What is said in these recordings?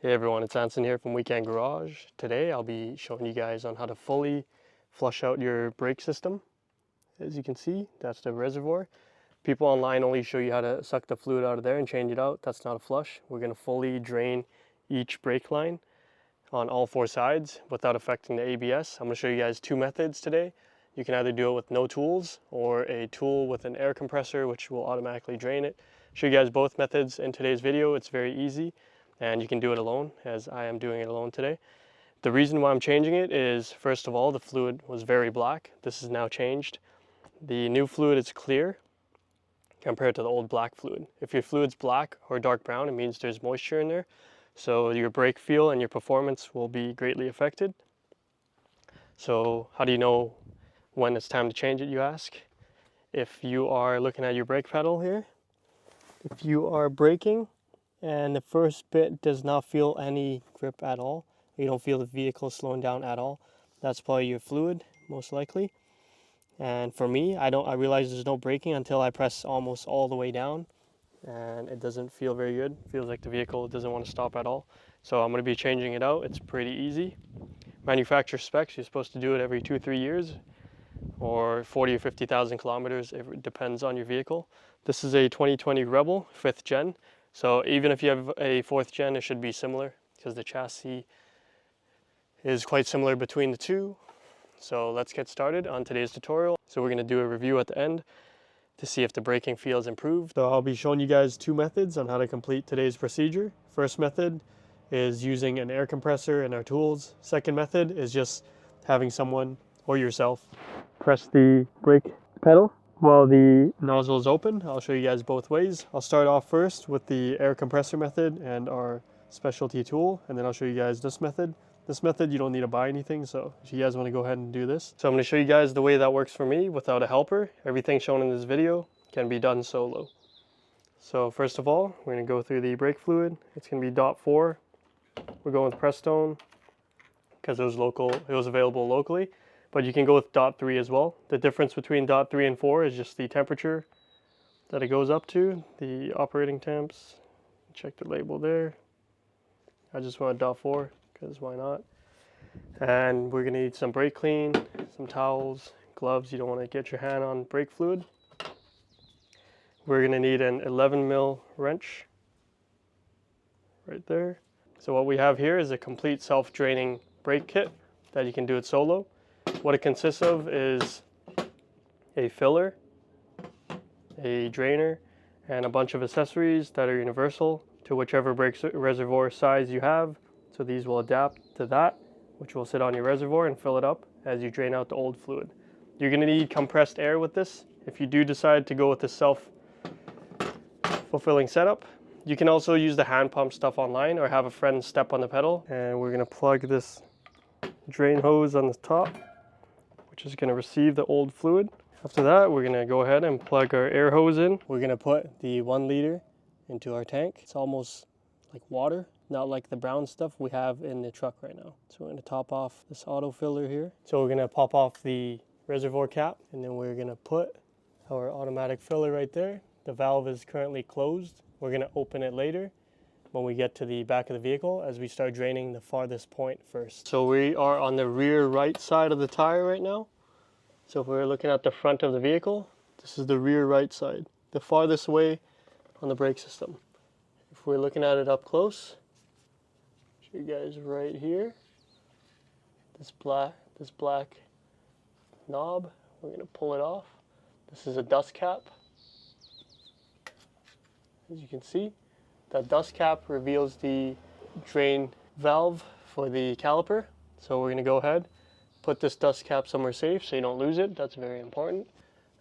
Hey everyone, it's Anson here from Weekend Garage. Today I'll be showing you guys on how to fully flush out your brake system. As you can see, that's the reservoir. People online only show you how to suck the fluid out of there and change it out. That's not a flush. We're going to fully drain each brake line on all four sides without affecting the ABS. I'm going to show you guys two methods today. You can either do it with no tools or a tool with an air compressor which will automatically drain it. Show you guys both methods in today's video. It's very easy. And you can do it alone, as I am doing it alone today. The reason why I'm changing it is, first of all, the fluid was very black. This is now changed. The new fluid is clear compared to the old black fluid. If your fluid's black or dark brown, it means there's moisture in there. So your brake feel and your performance will be greatly affected. So how do you know when it's time to change it, you ask? If you are looking at your brake pedal here, if you are braking, and the first bit does not feel any grip at all, you don't feel the vehicle slowing down at all, that's probably your fluid, most likely. And for me, I realize there's no braking until I press almost all the way down, and it doesn't feel very good. It feels like the vehicle doesn't want to stop at all. So I'm going to be changing it out. It's pretty easy. Manufacturer specs, you're supposed to do it every 2-3 years or 40 or 50,000 kilometers. It depends on your vehicle. This is a 2020 Rebel 5th gen. So even if you have a 4th gen, it should be similar because the chassis is quite similar between the two. So let's get started on today's tutorial. So we're going to do a review at the end to see if the braking feels improved. So I'll be showing you guys two methods on how to complete today's procedure. First method is using an air compressor and our tools. Second method is just having someone or yourself press the brake pedal while the nozzle is open. I'll show you guys both ways. I'll start off first with the air compressor method and our specialty tool, and then I'll show you guys this method. This method, you don't need to buy anything, so if you guys want to go ahead and do this. So I'm going to show you guys the way that works for me without a helper. Everything shown in this video can be done solo. So first of all, we're going to go through the brake fluid. It's going to be DOT 4. We're going with Prestone because it was available locally. But you can go with DOT 3 as well. The difference between DOT 3 and 4 is just the temperature that it goes up to, the operating temps. Check the label there. I just want DOT 4 because why not? And we're going to need some brake clean, some towels, gloves. You don't want to get your hand on brake fluid. We're going to need an 11 mil wrench right there. So what we have here is a complete self-draining brake kit that you can do it solo. What it consists of is a filler, a drainer, and a bunch of accessories that are universal to whichever brake reservoir size you have. So these will adapt to that, which will sit on your reservoir and fill it up as you drain out the old fluid. You're going to need compressed air with this if you do decide to go with the self-fulfilling setup. You can also use the hand pump stuff online or have a friend step on the pedal. And we're going to plug this drain hose on the top, which is going to receive the old fluid. After that, we're going to go ahead and plug our air hose in. We're going to put the 1 liter into our tank. It's almost like water, not like the brown stuff we have in the truck right now. So we're going to top off this auto filler here. So we're going to pop off the reservoir cap, and then we're going to put our automatic filler right there. The valve is currently closed. We're going to open it later when we get to the back of the vehicle as we start draining the farthest point first. So we are on the rear right side of the tire right now. So if we're looking at the front of the vehicle, this is the rear right side, the farthest away on the brake system. If we're looking at it up close, show you guys right here, this black knob, we're going to pull it off. This is a dust cap. As you can see, that dust cap reveals the drain valve for the caliper. So we're going to go ahead, put this dust cap somewhere safe so you don't lose it. That's very important.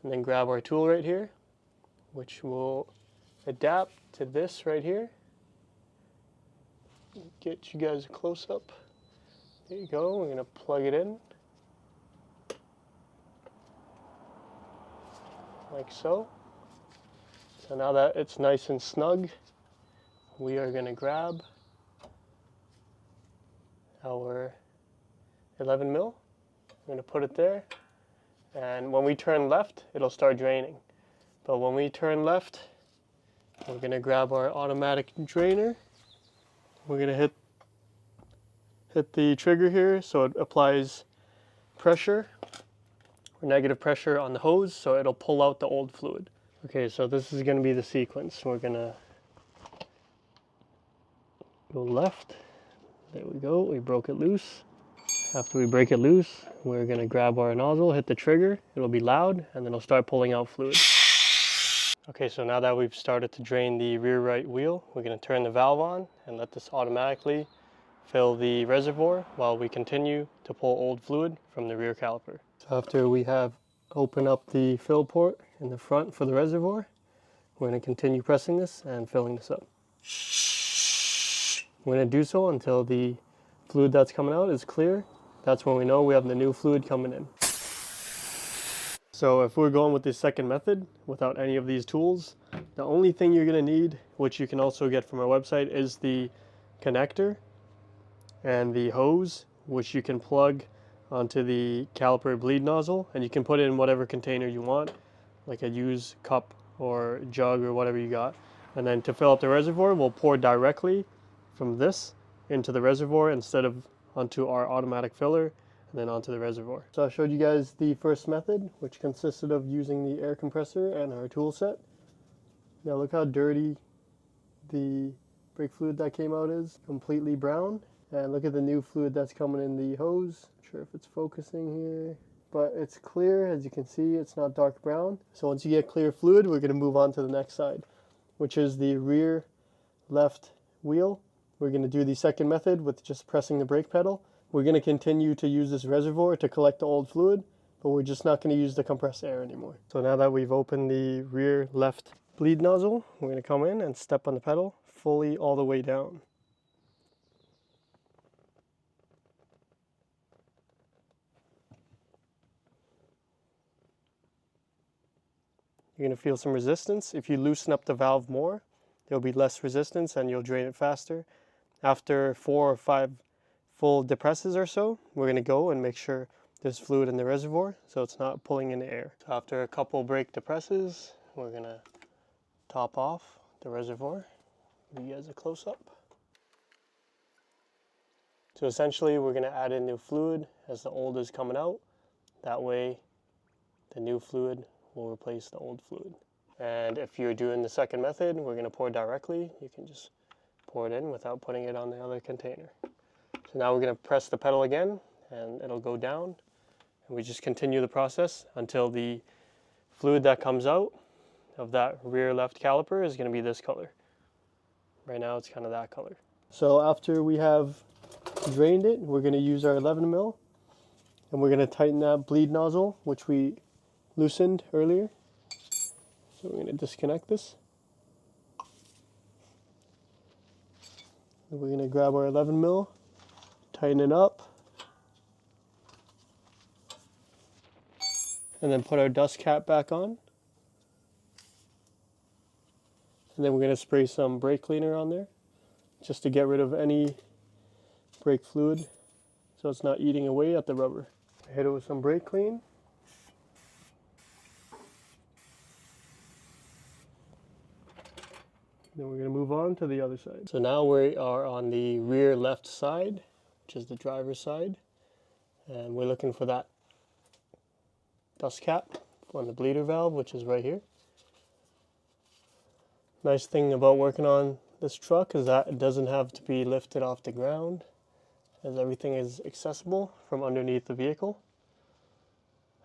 And then grab our tool right here, which will adapt to this right here. Get you guys a close up. There you go. We're going to plug it in. Like so. So now that it's nice and snug, we are going to grab our 11 mil. I'm going to put it there, and when we turn left, it'll start draining. But when we turn left, we're going to grab our automatic drainer. We're going to hit hit the trigger here so it applies pressure or negative pressure on the hose so it'll pull out the old fluid. Okay, so this is going to be the sequence. We're going to go left. There we go. We broke it loose. After we break it loose, we're going to grab our nozzle, hit the trigger. It'll be loud, and then it'll start pulling out fluid. Okay, so now that we've started to drain the rear right wheel, we're going to turn the valve on and let this automatically fill the reservoir while we continue to pull old fluid from the rear caliper. So after we have opened up the fill port in the front for the reservoir, we're going to continue pressing this and filling this up. We're going to do so until the fluid that's coming out is clear. That's when we know we have the new fluid coming in. So if we're going with the second method without any of these tools, the only thing you're going to need, which you can also get from our website, is the connector and the hose, which you can plug onto the caliper bleed nozzle, and you can put it in whatever container you want, like a used cup or jug or whatever you got. And then to fill up the reservoir, we'll pour directly from this into the reservoir instead of onto our automatic filler and then onto the reservoir. So I showed you guys the first method, which consisted of using the air compressor and our tool set. Now look how dirty the brake fluid that came out is, completely brown. And look at the new fluid that's coming in the hose. Not sure if it's focusing here, but it's clear. As you can see, it's not dark brown. So once you get clear fluid, we're going to move on to the next side, which is the rear left wheel. We're going to do the second method with just pressing the brake pedal. We're going to continue to use this reservoir to collect the old fluid, but we're just not going to use the compressed air anymore. So now that we've opened the rear left bleed nozzle, we're going to come in and step on the pedal fully all the way down. You're going to feel some resistance. If you loosen up the valve more, there'll be less resistance and you'll drain it faster. After 4 or 5 full depresses or so, we're going to go and make sure there's fluid in the reservoir so it's not pulling in the air. So after a couple brake depresses, we're going to top off the reservoir. Give you guys a close-up. So essentially we're going to add in new fluid as the old is coming out. That way the new fluid will replace the old fluid. And if you're doing the second method, we're going to pour directly. You can just pour it in without putting it on the other container. So now we're going to press the pedal again and it'll go down, and we just continue the process until the fluid that comes out of that rear left caliper is going to be this color. Right now it's kind of that color. So after we have drained it, we're going to use our 11 mil and we're going to tighten that bleed nozzle, which we loosened earlier. So we're going to disconnect this. And we're going to grab our 11 mil, tighten it up, and then put our dust cap back on. And then we're going to spray some brake cleaner on there just to get rid of any brake fluid so it's not eating away at the rubber. Hit it with some brake clean. Then we're going to move on to the other side. So now we are on the rear left side, which is the driver's side. And we're looking for that dust cap on the bleeder valve, which is right here. Nice thing about working on this truck is that it doesn't have to be lifted off the ground, as everything is accessible from underneath the vehicle.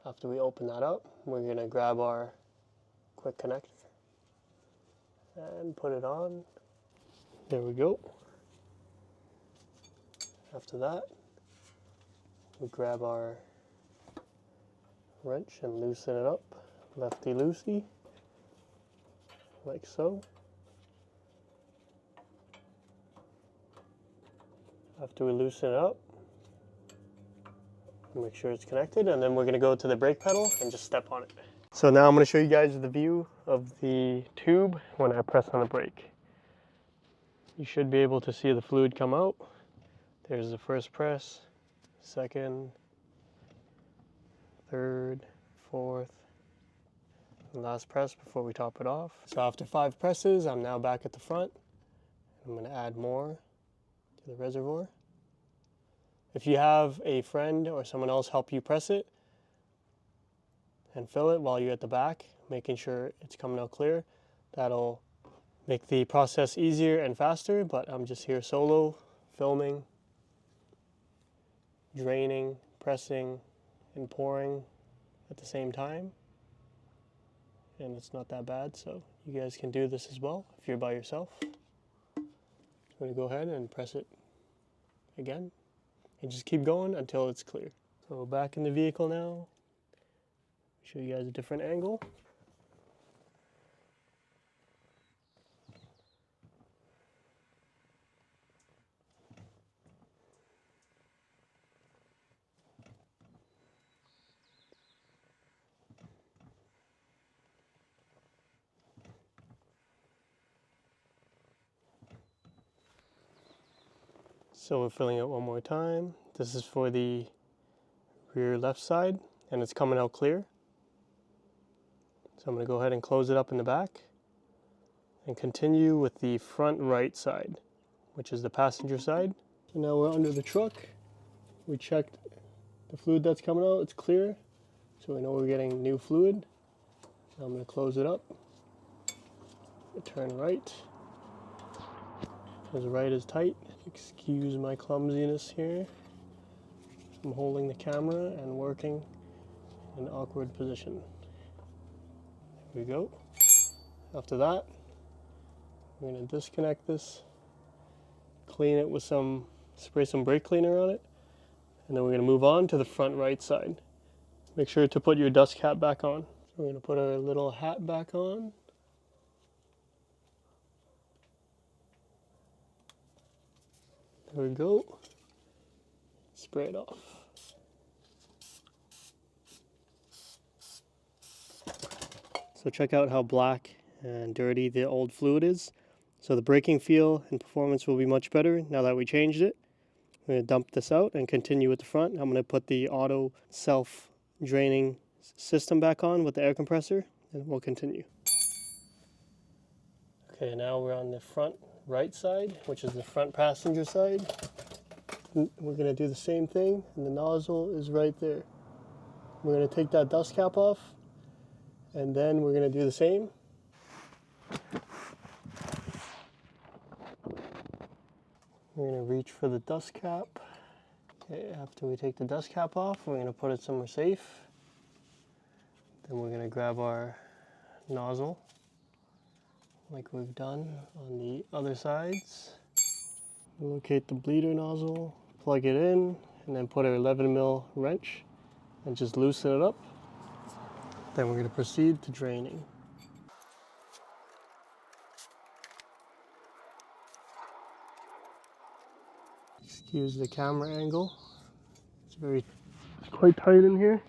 After we open that up, we're going to grab our quick connector and put it on. There we go. After that, we grab our wrench and loosen it up, lefty-loosey, like so. After we loosen it up, make sure it's connected, and then we're going to go to the brake pedal and just step on it. So now I'm going to show you guys the view of the tube when I press on the brake. You should be able to see the fluid come out. There's the first press, second, third, fourth, and last press before we top it off. So after 5 presses, I'm now back at the front. I'm going to add more to the reservoir. If you have a friend or someone else help you press it and fill it while you're at the back, making sure it's coming out clear, that'll make the process easier and faster. But I'm just here solo, filming, draining, pressing, and pouring at the same time. And it's not that bad, so you guys can do this as well if you're by yourself. I'm going to go ahead and press it again and just keep going until it's clear. So back in the vehicle now, show you guys a different angle. So we're filling it one more time. This is for the rear left side, and it's coming out clear. So I'm going to go ahead and close it up in the back and continue with the front right side, which is the passenger side. So now we're under the truck. We checked the fluid that's coming out, it's clear. So we know we're getting new fluid. Now I'm going to close it up. Turn right, because right is tight. Excuse my clumsiness here. I'm holding the camera and working in an awkward position. There we go. After that, we're going to disconnect this, clean it with spray some brake cleaner on it, and then we're going to move on to the front right side. Make sure to put your dust cap back on. So we're going to put our little hat back on. There we go. Spray it off. So check out how black and dirty the old fluid is. So the braking feel and performance will be much better now that we changed it. I'm going to dump this out and continue with the front. I'm going to put the auto self-draining system back on with the air compressor, and we'll continue. Okay, now we're on the front right side, which is the front passenger side. We're going to do the same thing, and the nozzle is right there. We're going to take that dust cap off, and then we're going to do the same. We're going to reach for the dust cap. Okay, after we take the dust cap off, we're going to put it somewhere safe. Then we're going to grab our nozzle, like we've done on the other sides. Locate the bleeder nozzle, plug it in, and then put our 11mm wrench and just loosen it up. Then we're going to proceed to draining. Excuse the camera angle. It's quite tight in here.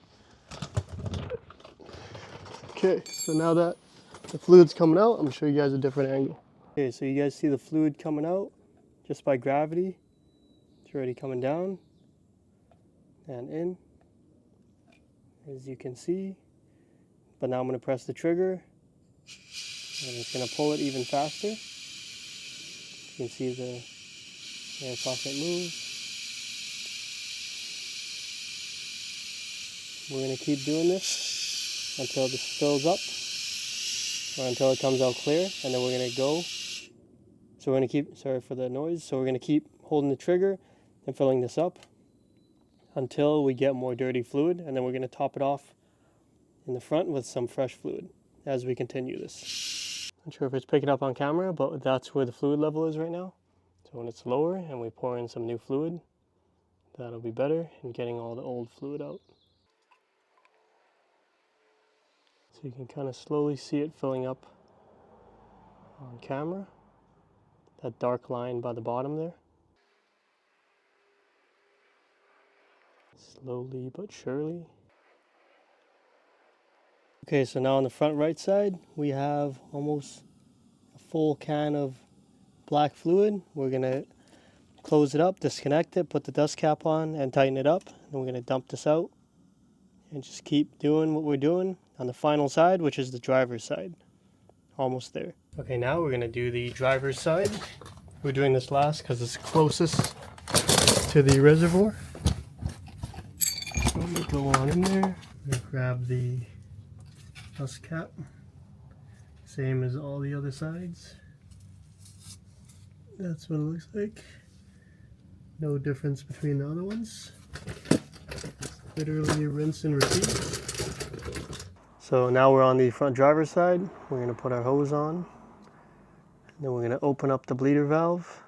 Okay, so now that the fluid's coming out, I'm going to show you guys a different angle. Okay, so you guys see the fluid coming out just by gravity. It's already coming down and in, as you can see. But now I'm going to press the trigger, and it's going to pull it even faster. You can see the air pocket move. We're going to keep doing this until this fills up, or until it comes out clear, and then we're going to go. So we're going to keep, sorry for the noise, so we're going to keep holding the trigger and filling this up until we get more dirty fluid, and then we're going to top it off in the front with some fresh fluid as we continue this. Not sure if it's picking up on camera, but that's where the fluid level is right now. So when it's lower and we pour in some new fluid, that'll be better in getting all the old fluid out. So you can kind of slowly see it filling up on camera. That dark line by the bottom there. Slowly but surely. Okay, so now on the front right side, we have almost a full can of black fluid. We're going to close it up, disconnect it, put the dust cap on, and tighten it up. And we're going to dump this out and just keep doing what we're doing on the final side, which is the driver's side. Almost there. Okay, now we're going to do the driver's side. We're doing this last because it's closest to the reservoir. go on in there. I'm gonna grab the dust cap, same as all the other sides. That's what it looks like. No difference between the other ones. Literally rinse and repeat. So now we're on the front driver's side. We're going to put our hose on. Then we're going to open up the bleeder valve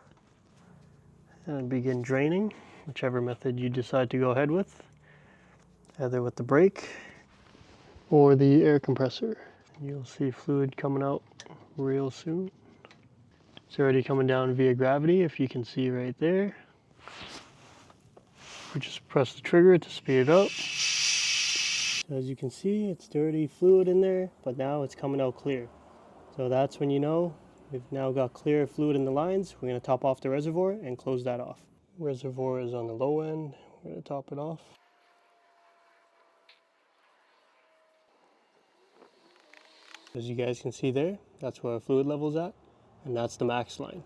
and begin draining, whichever method you decide to go ahead with, either with the brake or the air compressor. You'll see fluid coming out real soon. It's already coming down via gravity, if you can see right there. We just press the trigger to speed it up. As you can see, it's dirty fluid in there, but now it's coming out clear. So that's when you know we've now got clear fluid in the lines. We're going to top off the reservoir and close that off. Reservoir is on the low end. We're going to top it off. As you guys can see there, that's where our fluid level's at, and that's the max line.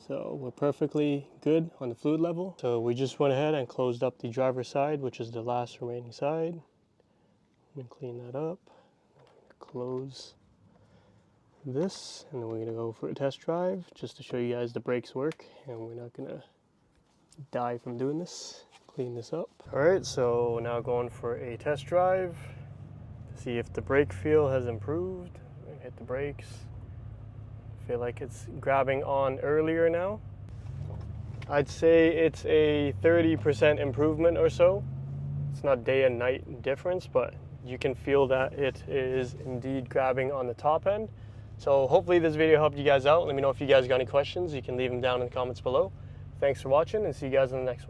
So we're perfectly good on the fluid level. So we just went ahead and closed up the driver's side, which is the last remaining side. I'm going to clean that up, close this, and then we're going to go for a test drive just to show you guys the brakes work, and we're not going to die from doing this. Clean this up. Alright, so now going for a test drive to see if the brake feel has improved. I'm going to hit the brakes. Feel like it's grabbing on earlier now. I'd say it's a 30% improvement or so. It's not day and night difference, but you can feel that it is indeed grabbing on the top end. So hopefully this video helped you guys out. Let me know if you guys got any questions. You can leave them down in the comments below. Thanks for watching, and see you guys in the next one.